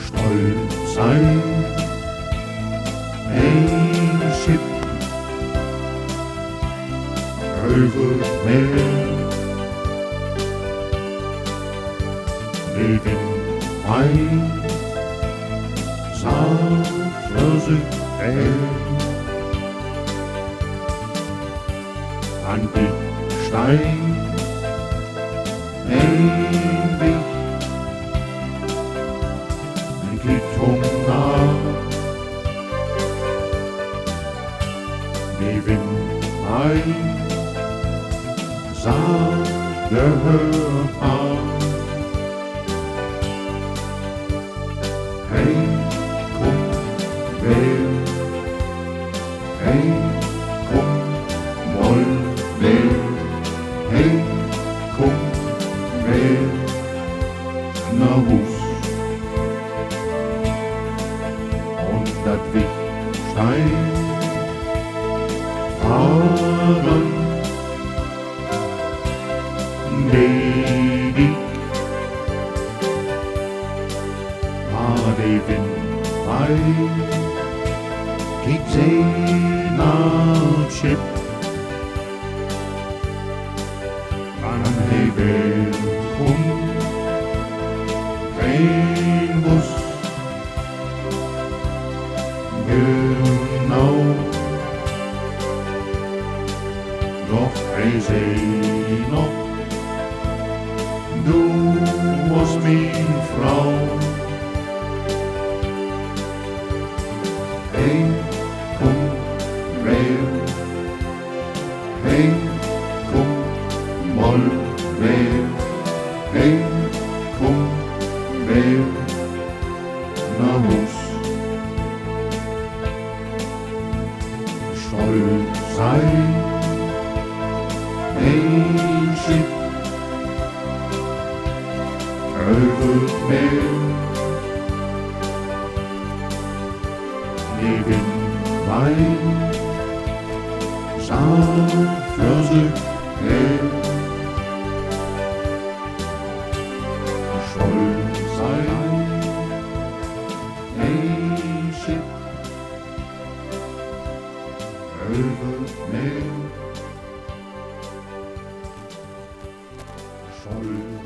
stolz sein, ein Schiff over het meer. Neben mein zahlloze an die Stein ein Weg, ein Kittung nach. Neben mein Sagerhaar. Hey, komm, wer, hey, komm, mal, wer, hey, komm, wer, nach Hus. Und dat Wichstein fahren, ledig, even bij kijkt zij naar het schip. Aan hij welkom, geen bus. Genau, doch hij zei nog, du was mijn vrouw. Hey, komm, wer, hey, komm, mal, wer, hey, komm, wer, nach Hus. Stolz sein, ein Schiff, over het meer. Neben mein zahlloze stolz sein, ein Schiff over het meer. Stolz